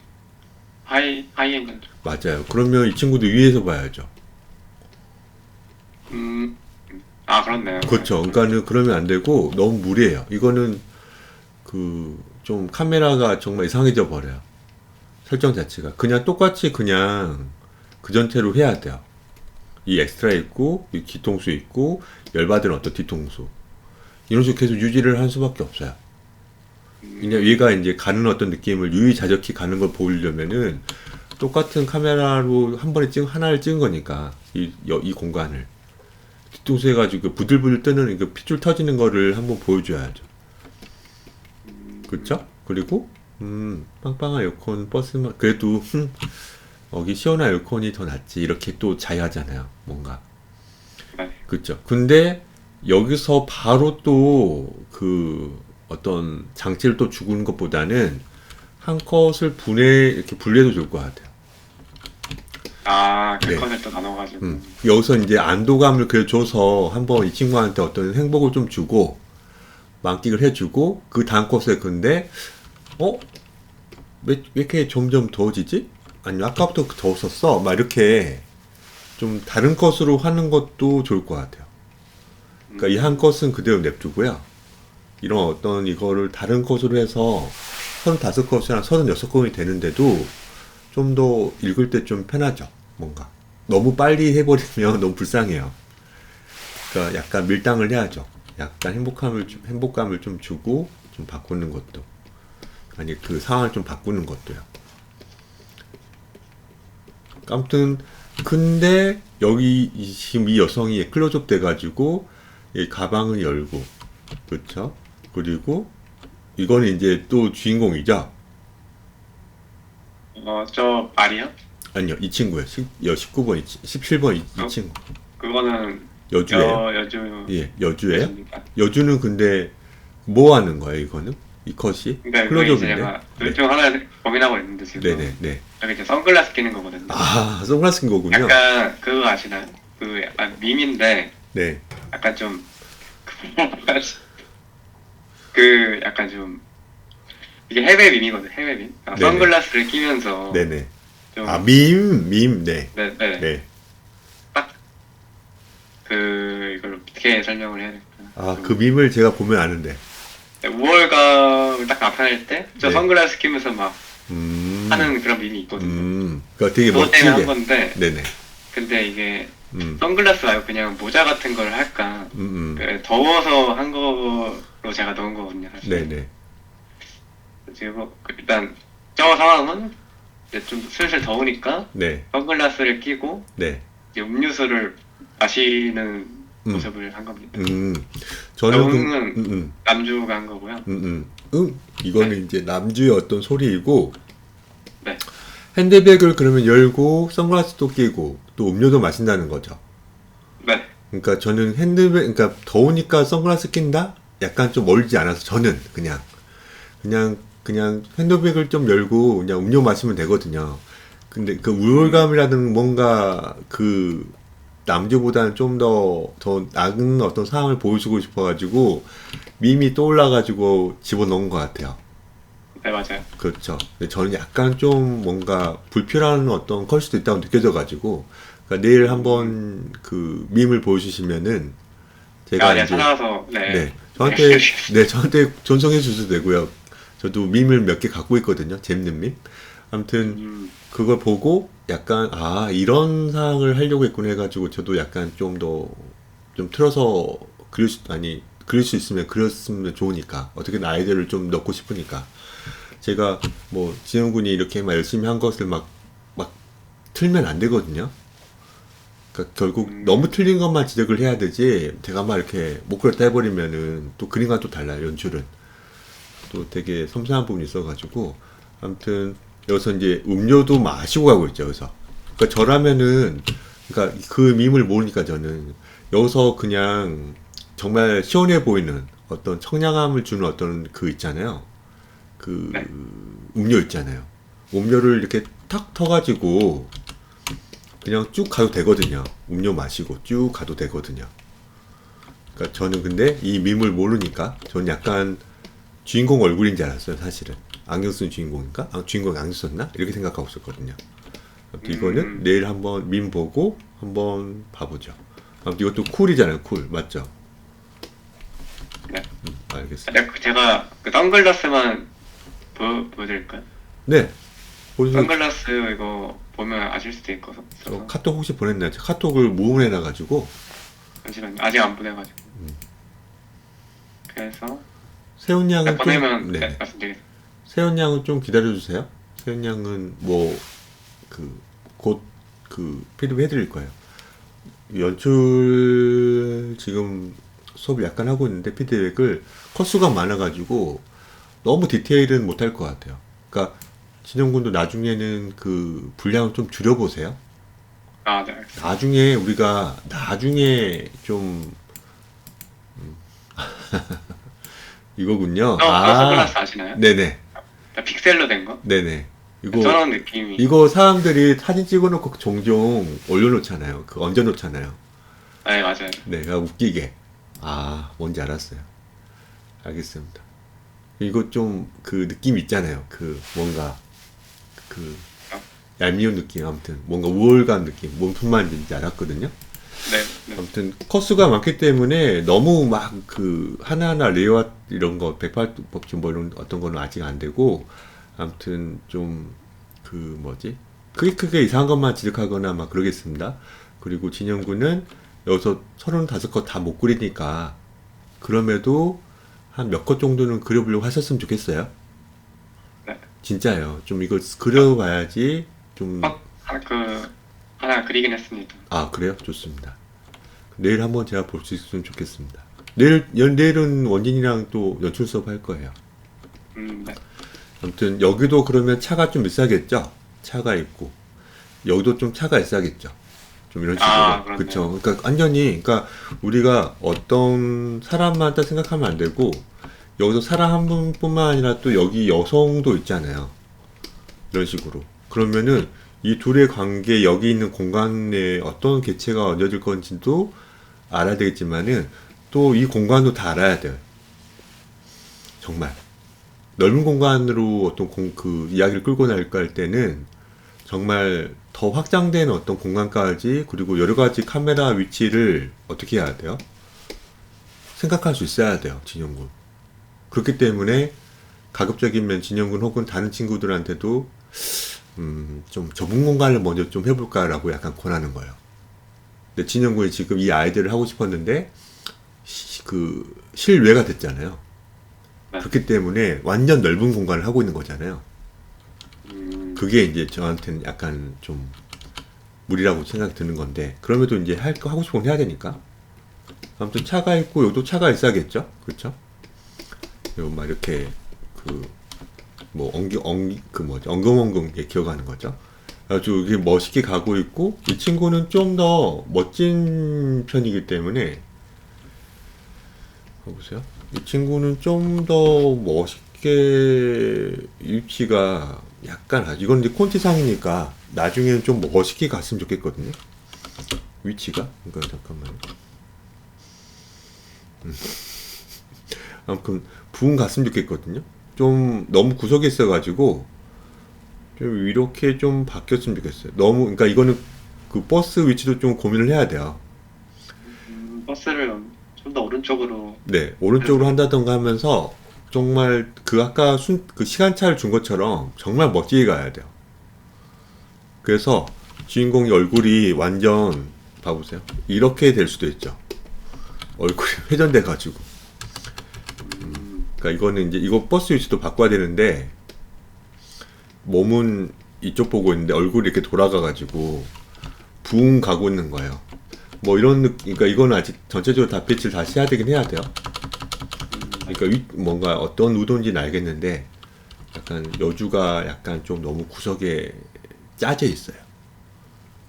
하이앵글. 맞아요. 그러면 이 친구도 위에서 봐야죠. 아, 그렇네요. 그렇죠. 그러니까는 그러면 안 되고 너무 무리해요. 이거는 그 좀 카메라가 정말 이상해져 버려요. 설정 자체가 그냥 똑같이 그냥 그 전체로 해야 돼요. 이 엑스트라 있고 이 뒤통수 있고 열받은 어떤 뒤통수 이런 식으로 계속 유지를 할 수밖에 없어요. 그냥 얘가 이제 가는 어떤 느낌을 유유자적히 가는 걸 보이려면은 똑같은 카메라로 한 번에 하나를 찍은 거니까 이 공간을 뒤통수 해가지고 부들부들 뜨는 그 핏줄 터지는 거를 한번 보여줘야죠. 그렇죠? 그리고 빵빵한 에어컨 버스만 그래도 여기 시원한 에어컨이 더 낫지 이렇게 또 자유하잖아요. 뭔가 네. 그렇죠. 근데 여기서 바로 또 그 어떤 장치를 또 주는 것보다는 한 컷을 이렇게 분리해도 좋을 것 같아요. 아, 그 네. 컷을 또 나눠가지고. 여기서 이제 안도감을 그래 줘서 한번 이 친구한테 어떤 행복을 좀 주고 만끽을 해주고 그 다음 컷에 근데 왜 이렇게 점점 더워지지? 아니 아까부터 더웠었어? 막 이렇게 좀 다른 컷으로 하는 것도 좋을 것 같아요. 그러니까 이 한 컷은 그대로 냅두고요. 이런 어떤 이거를 다른 컷으로 해서 35컷이나 36컷이 되는데도 좀 더 읽을 때 좀 편하죠. 뭔가 너무 빨리 해버리면 너무 불쌍해요. 그러니까 약간 밀당을 해야죠. 약간 행복감을 좀 주고 좀 바꾸는 것도 아니 그 상황을 좀 바꾸는 것도요. 아무튼 근데 여기 지금 이 여성이 클로즈업 돼가지고 이 가방을 열고 그렇죠. 그리고 이거는 이제 또 주인공이죠. 저 말이요? 아니요 이 친구요. 19번 17번 이 친구 그거는 여주예요. 여주. 예 여주예요. 여주입니다. 여주는 근데 뭐 하는 거예요 이거는? 이 컷이? 그러니까 이제 클로즈업인데? 제가 둘 중 하나 고민하고 있는데 지금. 네네네. 여기 이제 선글라스 끼는 거거든요. 아 선글라스 낀 거군요. 약간 그거 아시나요? 그 약간 밈인데 네. 약간 좀 그 약간 좀 이게 해외 밈이거든요. 해외 밈. 네네. 선글라스를 끼면서 네네. 좀 아 밈. 네. 네. 네. 그 이걸 어떻게 설명을 해야 될까? 아 그 밈을 제가 보면 아는데. 우월감을 딱 나타낼 때 저 네. 선글라스 끼면서 막 음. 하는 그런 밈이 있거든요. 그러니까 되게 그것 때문에 한 멋지게. 건데 네네. 근데 이게 음. 선글라스 말고 그냥 모자 같은 걸 할까? 그 더워서 한 거로 제가 넣은 거거든요. 사실. 네네. 그리고 일단 저 상황은 이제 좀 슬슬 더우니까 네. 선글라스를 끼고 네. 이제 음료수를 마시는 모습을 한 겁니다. 저는 음은 남주가 한 거고요. 이거는 이제 남주의 어떤 소리이고. 네. 핸드백을 그러면 열고 선글라스도 끼고 또 음료도 마신다는 거죠. 네. 그러니까 저는 그러니까 더우니까 선글라스 낀다? 약간 좀 멀지 않아서 저는 그냥 핸드백을 좀 열고 그냥 음료 마시면 되거든요. 근데 그 우울감이라든 뭔가 그 남주보다는 좀 더 나은 어떤 상황을 보여주고 싶어가지고 밈이 떠올라가지고 집어넣은 것 같아요. 네, 맞아요. 그렇죠. 근데 저는 약간 좀 뭔가 불필요한 어떤 컷 수도 있다고 느껴져가지고 그러니까 내일 한번 그 밈을 보여주시면은 제가 네, 이제 찾아와서 네. 저한테 전송해 주셔도 되고요. 저도 밈을 몇 개 갖고 있거든요. 재밌는 민. 아무튼 그걸 보고 약간 이런 상황을 하려고 했구나 해가지고 저도 약간 좀 틀어서 그릴 수 있으면 그렸으면 좋으니까 어떻게든 아이디어를 좀 넣고 싶으니까 제가 뭐 지영 군이 이렇게 막 열심히 한 것을 막 틀면 안 되거든요. 그러니까 결국 너무 틀린 것만 지적을 해야 되지 제가 막 이렇게 못 그렸다 해버리면은 또 그림과 또 달라요. 연출은 또 되게 섬세한 부분이 있어가지고 아무튼 여기서 이제 음료도 마시고 가고 있죠. 여기서 그러니까 저라면은 그러니까 그 밈을 모르니까 저는 여기서 그냥 정말 시원해 보이는 어떤 청량함을 주는 어떤 그 있잖아요. 그 네. 음료 있잖아요. 음료를 이렇게 탁 터가지고 그냥 쭉 가도 되거든요. 음료 마시고 쭉 가도 되거든요. 그러니까 저는 근데 이 밈을 모르니까 저는 약간 주인공 얼굴인 줄 알았어요. 사실은 안경 쓴 주인공인가? 주인공 안경 썼나? 이렇게 생각하고 있었거든요. 아무튼 이거는 내일 한번 밈 보고 한번 봐보죠. 아무튼 이것도 쿨이잖아요. 쿨 맞죠? 네. 알겠습니다. 제가 그 선글라스만 보여드릴까요? 네. 보여주세요. 선글라스 이거 보면 아실 수도 있어서 카톡 혹시 보냈나요? 제가 카톡을 무음해놔가지고 잠시만요. 아직 안 보내가지고. 그래서 세훈 양은 보내면 네. 말씀드리겠습니다. 세훈 양은 좀 기다려주세요. 세훈 양은 뭐 곧 피드백 해드릴 거예요. 연출 지금 수업 약간 하고 있는데 피드백을 컷수가 많아가지고 너무 디테일은 못할 것 같아요. 그러니까 진영군도 나중에는 그 분량을 좀 줄여보세요. 아, 네. 알겠습니다. 나중에 우리가 이거군요. 그 선글라스 아시나요? 네네. 픽셀로 된 거? 네네. 저런 느낌이. 이거 사람들이 사진 찍어놓고 종종 올려놓잖아요. 얹어놓잖아요. 네, 맞아요. 네, 웃기게. 뭔지 알았어요. 알겠습니다. 이거 좀 느낌 있잖아요. 뭔가 얄미운 느낌. 아무튼 뭔가 우월감 느낌. 뭔 말인지 알았거든요. 네. 아무튼 컷수가 많기 때문에 너무 막 하나하나 레이아웃 이런 거 108법칙 뭐 이런 어떤 거는 아직 안 되고 아무튼 좀 크게 이상한 것만 지적하거나 막 그러겠습니다. 그리고 진영군은 여기서 35컷 다 못 그리니까 그럼에도 한 몇 컷 정도는 그려보려고 하셨으면 좋겠어요. 네. 진짜요. 좀 이거 그려봐야지 좀. 하나 그리긴 했습니다. 그래요? 좋습니다. 내일 한번 제가 볼 수 있으면 좋겠습니다. 내일은 원진이랑 또 연출 수업 할 거예요. 네. 아무튼 여기도 그러면 차가 좀 있어야겠죠? 차가 있고 여기도 좀 차가 있어야겠죠? 좀 이런 식으로. 그렇네요. 그쵸? 그러니까 완전히 우리가 어떤 사람만 딱 생각하면 안 되고 여기서 사람 한 분뿐만 아니라 또 여기 여성도 있잖아요. 이런 식으로. 그러면은 이 둘의 관계, 여기 있는 공간에 어떤 개체가 얹어질 건지도 알아야 되겠지만은 또 이 공간도 다 알아야 돼요. 정말. 넓은 공간으로 어떤 이야기를 끌고 나갈까 할 때는 정말 더 확장된 어떤 공간까지 그리고 여러 가지 카메라 위치를 어떻게 해야 돼요? 생각할 수 있어야 돼요, 진영군. 그렇기 때문에 가급적이면 진영군 혹은 다른 친구들한테도 좀 좁은 공간을 먼저 좀 해볼까라고 약간 권하는 거예요. 근데 진영군이 지금 이 아이디어를 하고 싶었는데 실외가 됐잖아요. 네. 그렇기 때문에 완전 넓은 공간을 하고 있는 거잖아요. 그게 이제 저한테는 약간 좀 무리라고 생각이 드는 건데 그럼에도 이제 하고 싶으면 해야 되니까. 아무튼 차가 있고 여기도 차가 있어야겠죠, 그렇죠? 그리고 막 이렇게 엉금엉금 기어가는 거죠. 아주 이게 멋있게 가고 있고 이 친구는 좀 더 멋진 편이기 때문에 보세요. 이 친구는 좀 더 멋있게 위치가 약간 이건 이제 콘티상이니까 나중에는 좀 멋있게 갔으면 좋겠거든요. 위치가 그러니까 잠깐만요. 아무튼 부은 갔으면 좋겠거든요. 좀 너무 구석에 있어가지고 좀 이렇게 좀 바뀌었으면 좋겠어요. 그러니까 이거는 버스 위치도 좀 고민을 해야 돼요. 버스를 좀 더 오른쪽으로. 네, 오른쪽으로 한다던가 하면서 정말 아까 시간차를 준 것처럼 정말 멋지게 가야 돼요. 그래서 주인공의 얼굴이 완전 봐보세요. 이렇게 될 수도 있죠. 얼굴이 회전돼 가지고. 그러니까 이거는 이제 이거 버스 위치도 바꿔야 되는데 몸은 이쪽 보고 있는데 얼굴이 이렇게 돌아가 가지고 붕 가고 있는 거예요. 뭐 이런 느낌. 그러니까 이거는 아직 전체적으로 다 배치를 다시 해야 되긴 해야 돼요. 그러니까 뭔가 어떤 의도인지는 알겠는데 약간 여주가 약간 좀 너무 구석에 짜져 있어요.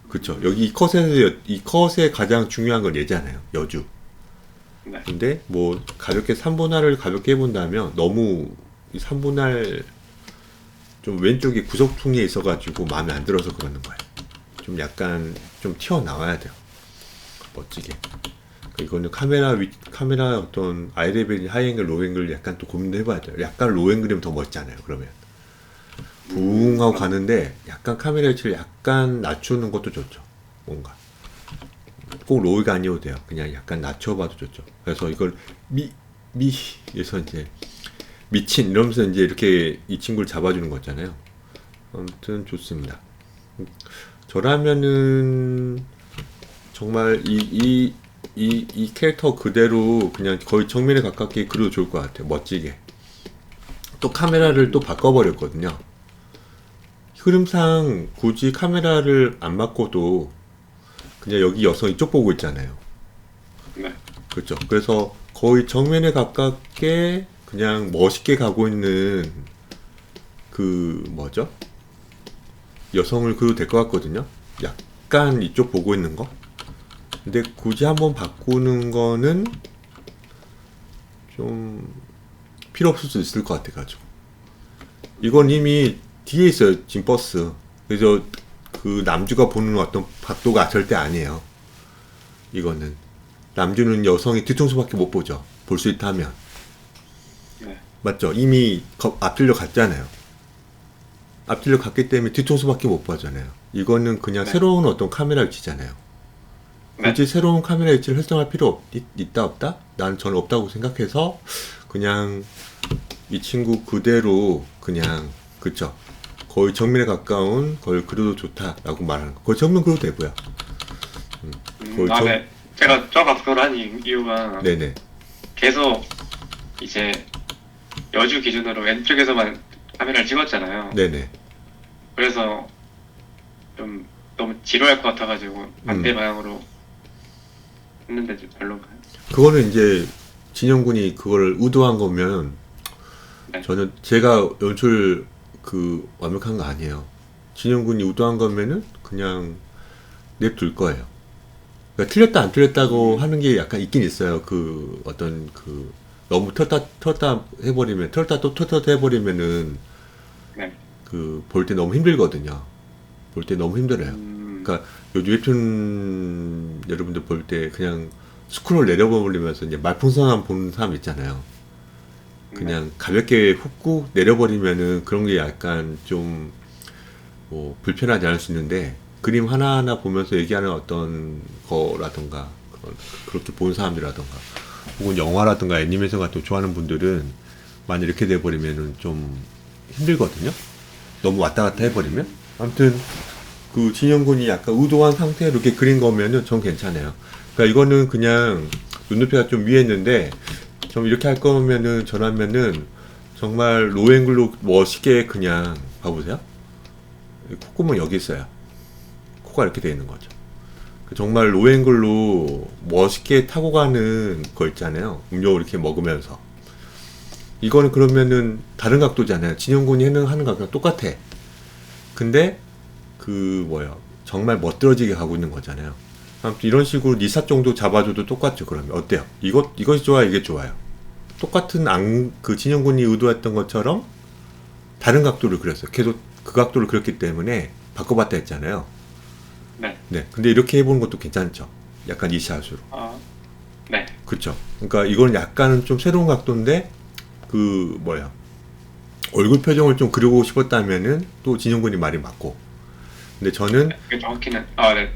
그렇죠. 여기 이 컷의 가장 중요한 건 얘잖아요. 여주. 네. 근데 뭐 가볍게 3분할을 가볍게 해본다면 너무 이 3분할 좀 왼쪽에 구석통에 있어가지고 마음에 안 들어서 그러는 거예요. 좀 약간 좀 튀어나와야 돼요. 멋지게. 그러니까 이거는 카메라 어떤 아이레벨, 하이앵글, 로앵글 약간 또 고민도 해봐야 돼요. 약간 로앵글이면 더 멋있잖아요. 그러면 붕 하고 가는데 약간 카메라 위치를 약간 낮추는 것도 좋죠. 뭔가 꼭 로우가 아니어도 돼요. 그냥 약간 낮춰봐도 좋죠. 그래서 이걸 에서 이제 미친 이러면서 이제 이렇게 이 친구를 잡아주는 거잖아요. 아무튼 좋습니다. 저라면은 정말 이 캐릭터 그대로 그냥 거의 정면에 가깝게 그려도 좋을 것 같아요. 멋지게. 또 카메라를 또 바꿔버렸거든요. 흐름상 굳이 카메라를 안 바꿔도 그냥 여기 여성 이쪽 보고 있잖아요. 네. 그렇죠. 그래서 거의 정면에 가깝게 그냥 멋있게 가고 있는 그 뭐죠? 여성을 그려도 될 것 같거든요. 약간 이쪽 보고 있는 거. 근데 굳이 한번 바꾸는 거는 좀 필요 없을 수 있을 것 같아가지고. 이건 이미 뒤에 있어요. 지금 버스. 그래서 그 남주가 보는 어떤 각도가 절대 아니에요. 이거는 남주는 여성이 뒤통수밖에 못 보죠. 볼 수 있다면. 네. 맞죠? 이미 앞질러 갔잖아요. 앞질러 갔기 때문에 뒤통수밖에 못 보잖아요. 이거는 그냥 네. 새로운 어떤 카메라 위치잖아요. 네. 굳이 새로운 카메라 위치를 설정할 필요 있다 없다? 난 저는 없다고 생각해서 그냥 이 친구 그대로 그냥 그쵸? 거의 정면에 가까운 걸 그려도 좋다라고 말하는 거. 거의 정면 그려도 되고요. 거의 정- 네. 제가 저 각도를 한 이유가 네네. 계속 이제 여주 기준으로 왼쪽에서만 카메라를 찍었잖아요. 네네. 그래서 좀 너무 지루할 것 같아가지고 반대 방향으로 했는데 좀 별로인가요? 그거는 이제 진영군이 그거를 의도한 거면 네. 저는 제가 연출 그 완벽한 거 아니에요. 진영군이 의도한 거면은 그냥 냅둘 거예요. 그러니까 틀렸다 안 틀렸다고 하는 게 약간 있긴 있어요. 그 어떤 그 너무 털다 해버리면 털다 또 해버리면은 네. 그 볼 때 너무 힘들거든요. 볼 때 너무 힘들어요. 음, 그러니까 요 웹툰 여러분들 볼 때 그냥 스크롤 내려버리면서 이제 말풍선만 보는 사람 있잖아요. 그냥 가볍게 훅 내려버리면은 그런 게 약간 좀 뭐 불편하지 않을 수 있는데 그림 하나하나 보면서 얘기하는 어떤 거라던가 그렇게 본 사람들이라던가 혹은 영화라던가 애니메이션 같은 거 좋아하는 분들은 만약 이렇게 돼버리면은 좀 힘들거든요. 너무 왔다 갔다 해버리면. 아무튼 그 진영군이 약간 의도한 상태로 이렇게 그린 거면은 전 괜찮아요. 그러니까 이거는 그냥 눈높이가 좀 위에 있는데 좀 이렇게 할 거면은 저라면은 정말 로앵글로 멋있게 그냥 봐보세요. 콧구멍 여기 있어요. 코가 이렇게 되어 있는 거죠. 정말 로앵글로 멋있게 타고 가는 거 있잖아요. 음료 이렇게 먹으면서. 이거는 그러면은 다른 각도잖아요. 진영군이 하는 각도랑 똑같아. 근데 그 뭐야 정말 멋들어지게 가고 있는 거잖아요. 아무튼 이런 식으로 니사 정도 잡아줘도 똑같죠. 그러면 어때요? 이것이 좋아요, 이게 좋아요. 똑같은 그 진영군이 의도했던 것처럼 다른 각도를 그렸어요. 계속 그 각도를 그렸기 때문에 바꿔봤다 했잖아요. 네. 네. 근데 이렇게 해보는 것도 괜찮죠. 약간 이 샷으로. 네. 그쵸. 그러니까 이건 약간은 좀 새로운 각도인데 그 뭐야 얼굴 표정을 좀 그리고 싶었다면은 또 진영군이 말이 맞고. 근데 저는 그게 정확히는 네.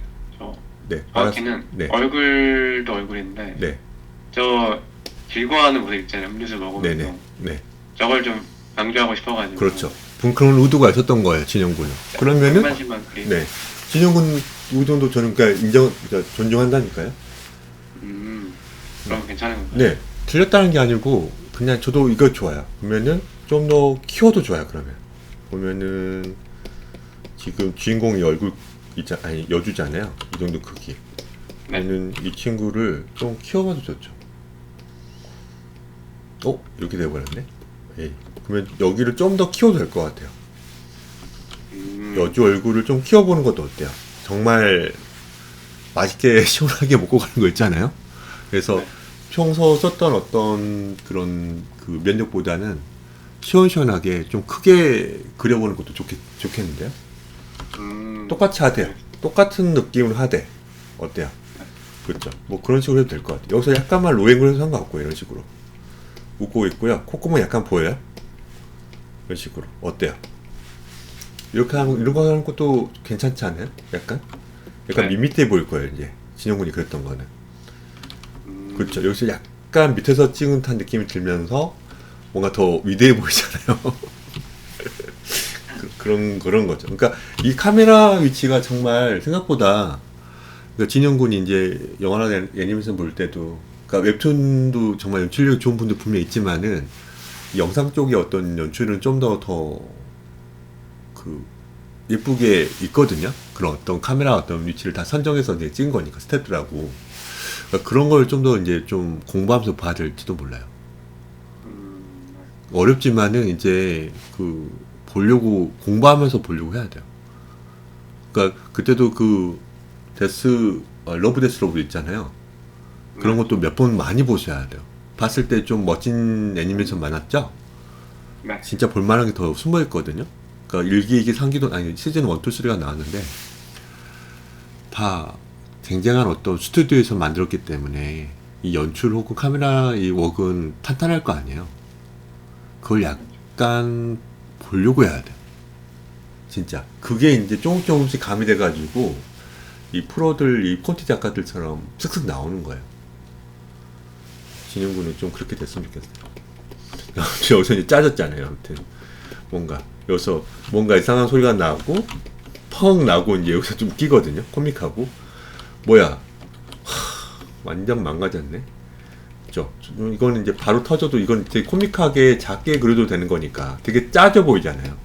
네. 정확히는 네. 얼굴도 얼굴인데 네. 저 즐거워하는 모습 있잖아요. 음료수 먹으면서 네네. 네. 저걸 좀 강조하고 싶어가지고. 그렇죠. 그런 의도가 있었던 거예요, 진영군은. 그러면은 한만씩만 그리. 네. 진영군 의도도 저는 그러니까 존중한다니까요. 그럼 괜찮은 건가요? 네. 틀렸다는 게 아니고 그냥 저도 이거 좋아요. 그러면은 좀 더 키워도 좋아요. 그러면 보면은 지금 주인공이 얼굴 아니 여주잖아요. 이 정도 크기. 네. 저는 이 친구를 좀 키워봐도 좋죠. 이렇게 돼버렸네. 에이. 그러면 여기를 좀 더 키워도 될 것 같아요. 여주 얼굴을 좀 키워보는 것도 어때요? 정말 맛있게 시원하게 먹고 가는 거 있잖아요. 그래서 네. 평소 썼던 어떤 그런 그 면적보다는 시원시원하게 좀 크게 그려보는 것도 좋겠는데요? 똑같이 하되 똑같은 느낌으로 하되 어때요? 그렇죠. 뭐 그런 식으로 해도 될 것 같아요. 여기서 약간만 로앵글 해서 상관없고 이런 식으로 웃고 있고요. 콧구멍 약간 보여요? 이런 식으로 어때요? 이렇게 하면 이런 거 하는 것도 괜찮지 않아요? 약간 네. 밋밋해 보일 거예요. 이제 진영군이 그랬던 거는 그렇죠. 여기서 약간 밑에서 찍은 듯한 느낌이 들면서 뭔가 더 위대해 보이잖아요. 그런 거죠. 그러니까 이 카메라 위치가 정말 생각보다 그러니까 진영군이 이제 영화나 애니메이션 볼 때도 그러니까 웹툰도 정말 연출력이 좋은 분도 분명히 있지만은 영상 쪽의 어떤 연출은 좀 더 그 예쁘게 있거든요. 그런 어떤 카메라 어떤 위치를 다 선정해서 이제 찍은 거니까 스태프들하고 그러니까 그런 걸 좀 더 이제 좀 공부하면서 봐야 될지도 몰라요. 어렵지만은 이제 그 보려고 공부하면서 보려고 해야 돼요. 그러니까 그때도 그 러브 데스 러브 있잖아요. 그런 것도 몇 번 많이 보셔야 돼요. 봤을 때 좀 멋진 애니메이션 많았죠? 네. 진짜 볼만한 게 더 숨어 있거든요. 그러니까 1기, 2기, 3기도 아니 시즌 1, 2, 3가 나왔는데 다 쟁쟁한 어떤 스튜디오에서 만들었기 때문에 이 연출 혹은 카메라 이 웍은 탄탄할 거 아니에요. 그걸 약간 보려고 해야 돼요. 진짜 그게 이제 조금씩 가미돼 가지고 이 프로들 이 폰티 작가들처럼 슥슥 나오는 거예요. 진영군은 좀 그렇게 됐으면 좋겠어요. 여기서 이제 짜졌잖아요. 아무튼 여기서 뭔가 이상한 소리가 나고 펑 나고 이제 여기서 좀 웃기거든요. 코믹하고 뭐야 완전 망가졌네. 그죠? 이거는 이제 바로 터져도 이건 되게 코믹하게 작게 그려도 되는 거니까 되게 짜져 보이잖아요.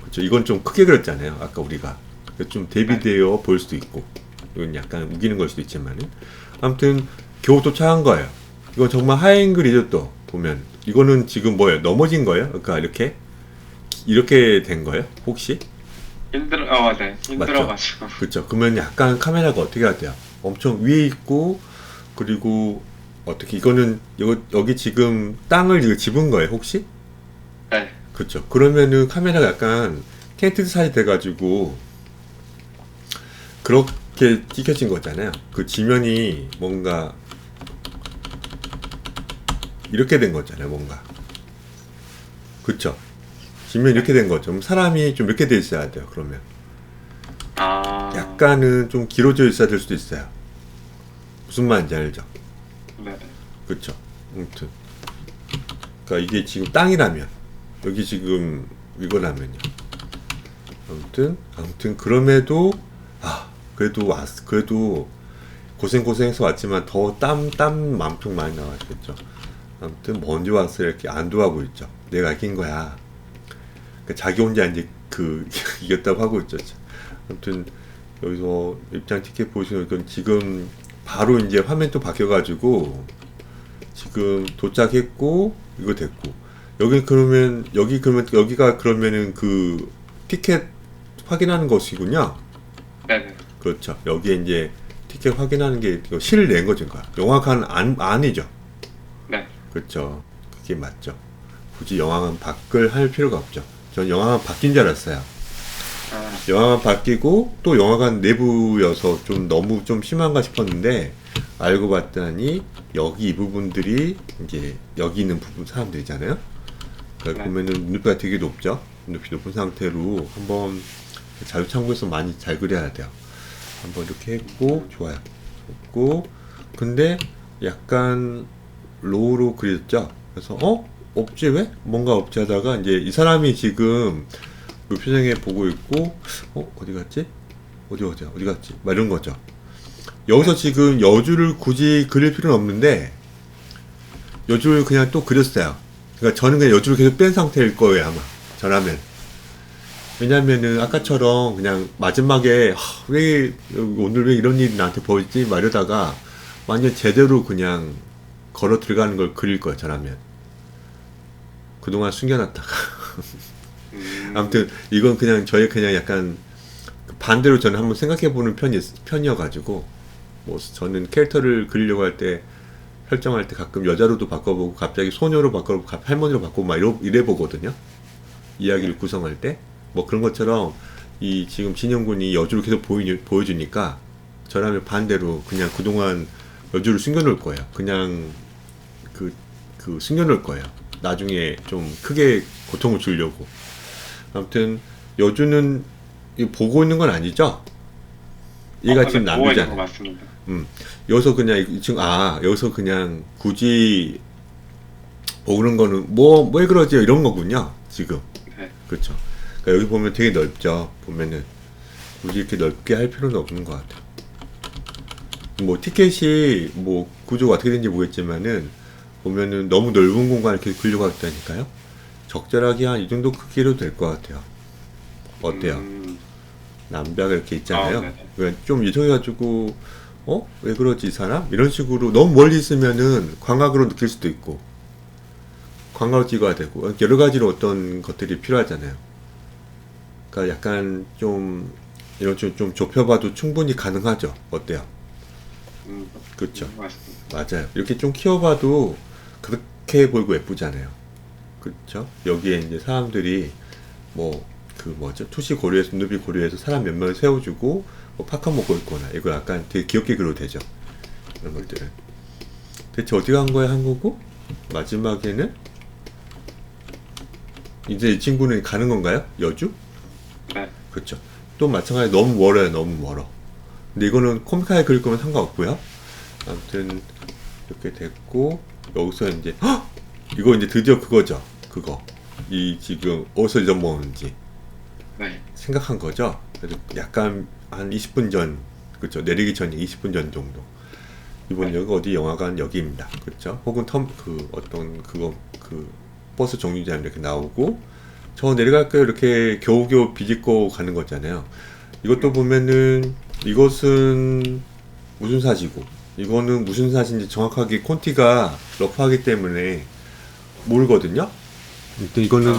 그렇죠? 이건 좀 크게 그렸잖아요. 아까 우리가 좀 대비되어 보일 수도 있고 이건 약간 우기는 걸 수도 있지만은 아무튼 겨우 도착한 거예요. 이건 정말 하이앵글이죠. 또 보면 이거는 지금 뭐예요? 넘어진 거예요? 그러니까 이렇게 된 거예요? 혹시? 네. 힘들어가지고. 그렇죠. 그러면 약간 카메라가 어떻게 해야 돼요? 엄청 위에 있고 그리고 어떻게 이거는 여기 지금 땅을 이거 집은 거예요? 혹시? 네. 그렇죠. 그러면은 카메라가 약간 텐트 사이 돼가지고 그렇게 찍혀진 거잖아요. 그 지면이 뭔가 이렇게 된 거잖아요. 뭔가 그쵸? 지면 이렇게 된 거죠. 그럼 사람이 좀 이렇게 돼 있어야 돼요. 그러면 약간은 좀 길어져 있어야 될 수도 있어요. 무슨 말인지 알죠? 네. 그쵸? 아무튼 그러니까 이게 지금 땅이라면 여기 지금 이거라면요. 아무튼 그럼에도 그래도 고생해서 왔지만 더 땀만큼 많이 나왔겠죠. 아무튼 먼지 와서 이렇게 안도하고 있죠. 내가 이긴 거야. 그러니까 자기 혼자 이제 이겼다고 하고 있죠. 아무튼 여기서 입장 티켓 보시면 이건 지금 바로 이제 화면 또 바뀌어가지고 지금 도착했고 이거 됐고 여기가 그러면은 그 티켓 확인하는 것이군요. 네네. 그렇죠. 여기에 이제 티켓 확인하는 게 실을 낸 거죠. 영화관 안이죠. 네. 그렇죠. 그게 맞죠. 굳이 영화관 밖을 할 필요가 없죠. 전 영화관 바뀐 줄 알았어요. 영화관 바뀌고 또 영화관 내부여서 좀 너무 좀 심한가 싶었는데 알고 봤더니 여기 이 부분들이 이제 여기 있는 부분 사람들이잖아요. 그러니까 보면은 눈높이가 되게 높죠. 눈높이 높은 상태로 한번 자유창구에서 많이 잘 그려야 돼요. 한번 이렇게 했고 좋아요. 했고 근데 약간 로우로 그렸죠. 그래서 없지 왜? 뭔가 없지 하다가 이제 이 사람이 지금 그 표정에 보고 있고 어디 갔지? 어디 갔지? 막 이런 거죠. 여기서 지금 여주를 굳이 그릴 필요는 없는데 여주를 그냥 또 그렸어요. 그러니까 저는 그냥 여주를 계속 뺀 상태일 거예요 아마 저라면. 왜냐면은 아까처럼 그냥 마지막에 오늘 왜 이런 일이 나한테 벌어지지? 막 이러다가 완전 제대로 그냥 걸어 들어가는 걸 그릴 거예요 저라면. 그동안 숨겨놨다가 아무튼 이건 그냥 저의 그냥 약간 반대로 저는 한번 생각해보는 편이어가지고 뭐 저는 캐릭터를 그리려고 할 때 설정할 때 가끔 여자로도 바꿔보고 갑자기 소녀로 바꿔보고 할머니로 바꾸고 막 이래 보거든요. 이야기를 구성할 때 뭐 그런 것처럼 이 지금 진영군이 여주를 계속 보여주니까 저라면 반대로 그냥 그동안 여주를 숨겨놓을 거예요. 그냥 그 숨겨놓을 거예요. 나중에 좀 크게 고통을 주려고. 아무튼 여주는 이거 보고 있는 건 아니죠? 얘가 지금 보고 있는 거 남주잖아요. 맞습니다. 여기서 그냥 지금 여기서 그냥 굳이 보는 거는 왜 그러지 이런 거군요. 지금. 네. 그렇죠. 그러니까 여기 보면 되게 넓죠. 보면은 굳이 이렇게 넓게 할 필요는 없는 것 같아요. 뭐 티켓이 뭐 구조가 어떻게 되는지 모르겠지만은 보면은 너무 넓은 공간을 이렇게 그려고 했다니까요. 적절하게 한 이 정도 크기로 될 것 같아요. 어때요? 남배가 이렇게 있잖아요. 네네. 그러니까 좀 이상해가지고 왜 그러지 이 사람? 이런 식으로 너무 멀리 있으면은 광각으로 느낄 수도 있고 광각으로 찍어야 되고 여러 가지로 어떤 것들이 필요하잖아요. 그러니까 약간 좀 이런 좀 좁혀봐도 충분히 가능하죠. 어때요? 그렇죠. 맞습니다. 맞아요. 이렇게 좀 키워봐도 그렇게 보이고 예쁘잖아요. 그렇죠? 여기에 이제 사람들이 뭐 그 뭐죠? 투시 고려해서 누비 고려해서 사람 몇 명을 세워주고 뭐 팝콘 먹고 있거나 이거 약간 되게 귀엽게 그려도 되죠. 이런 것들은 대체 어디 간 거야 한국어? 마지막에는 이제 이 친구는 가는 건가요? 여주? 네. 그렇죠. 또 마찬가지 너무 멀어요. 너무 멀어. 근데 이거는 코믹하게 그릴 거면 상관없고요. 아무튼 이렇게 됐고 여기서 이제 이거 이제 드디어 그거죠. 그거 이 지금 어디서 잊어먹었는지 네. 생각한 거죠. 그래서 약간 한 20분 전 그렇죠. 내리기 전에 20분 전 정도. 이번 여기 어디 영화관 여기입니다. 그렇죠. 혹은 어떤 그 버스 정류장 이렇게 나오고 저 내려갈까요? 이렇게 겨우겨우 비집고 가는 거잖아요. 이것도 보면은 이것은 무슨 사시고 이거는 무슨 사시인지 정확하게 콘티가 러프하기 때문에 모르거든요. 일단 이거는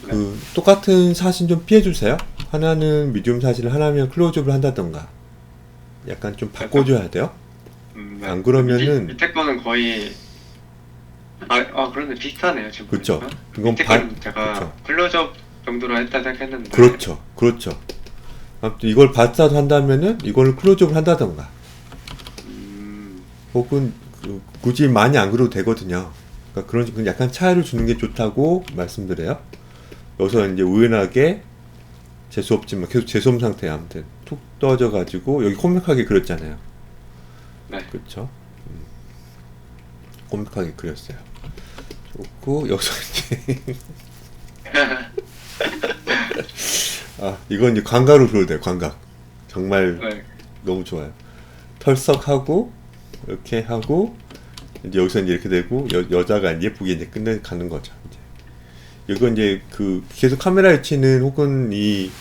그 똑같은 사진 좀 피해주세요. 하나는 미디움 사진을 하나면 클로즈업을 한다던가 약간 좀 바꿔줘야 돼요. 네. 안 그러면은 밑에 거는 거의 그런데 비슷하네요 지금. 그쵸. 보니까. 이건 밑에 반 거는 제가 그쵸. 클로즈업 정도로 했다 생각했는데. 그렇죠. 아무튼 이걸 받사도 한다면은 이걸 클로즈업을 한다던가 혹은 굳이 많이 안 그려도 되거든요. 그러니까 그런 약간 차이를 주는 게 좋다고 말씀드려요. 여기서 이제 우연하게 재수 없지만 계속 재수 없는 상태에 아무튼 툭 떠져 가지고 여기 코믹하게 그렸잖아요. 네. 그렇죠. 코믹하게 그렸어요. 좋고 여기서 이제 이건 이제 광각으로 그려도 돼요. 광각 정말 네. 너무 좋아요. 털썩하고 이렇게 하고 이제 여기서 이제 이렇게 되고 여자가 이제 예쁘게 이제 끝내가는 거죠. 이제 이건 이제 그 계속 카메라 위치는 혹은 이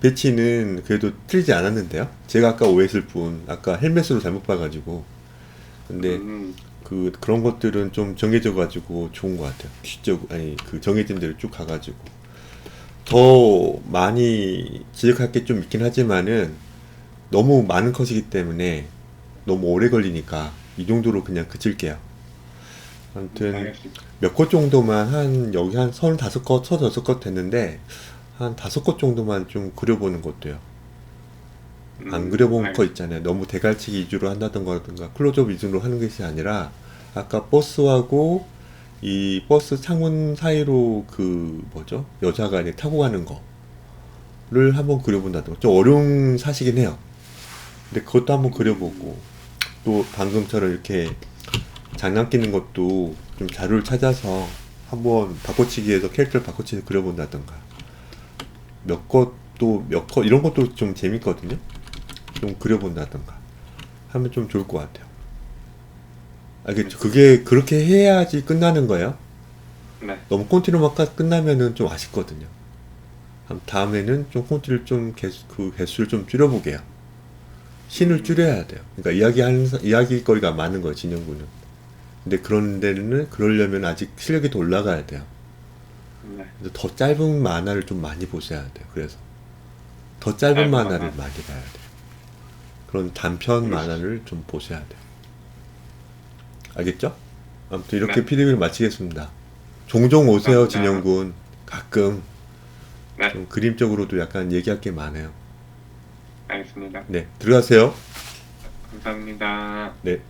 배치는 그래도 틀리지 않았는데요. 제가 아까 오해했을 뿐 아까 헬멧으로 잘못 봐가지고 근데 그런 것들은 좀 정해져 가지고 좋은 것 같아요. 그 정해진 대로 쭉 가가지고 더 많이 지적할 게 좀 있긴 하지만은 너무 많은 컷이기 때문에 너무 오래 걸리니까 이 정도로 그냥 그칠게요. 아무튼 알겠습니다. 몇 컷 정도만 여기 한 35컷, 36컷 됐는데 한 5컷 정도만 좀 그려보는 것도요. 안 그려본 거 있잖아요. 너무 대갈치기 위주로 한다던가 클로즈업 위주로 하는 것이 아니라 아까 버스하고 이 버스 창문 사이로 여자가 이제 타고 가는 거를 한번 그려본다던가 좀 어려운 사시긴 해요. 근데 그것도 한번 그려보고 또 방금처럼 이렇게 장난 끼는 것도 좀 자료를 찾아서 한번 바꿔치기해서 캐릭터를 바꿔치기 그려본다던가 몇 컷 이런 것도 좀 재밌거든요. 좀 그려본다던가 하면 좀 좋을 것 같아요. 알겠죠? 그게 그렇게 해야지 끝나는 거예요. 네. 너무 콘티nu만 끝나면은 좀 아쉽거든요. 다음에는 좀 콘티를 좀 개수를 좀 줄여보게요. 신을 줄여야 돼요. 그러니까 이야기거리가 많은 거예요, 진영군은. 근데 그런 데는 그러려면 아직 실력이 더 올라가야 돼요. 네. 그래서 더 짧은 만화를 좀 많이 보셔야 돼요. 그래서 더 짧은 짧은 만화를 만화. 많이 봐야 돼요. 그런 단편 만화를 좀 보셔야 돼요. 알겠죠? 아무튼 이렇게 네. 피드백을 마치겠습니다. 종종 오세요, 감사합니다. 진영군. 가끔 네. 좀 그림적으로도 약간 얘기할 게 많아요. 알겠습니다. 네, 들어가세요. 감사합니다. 네.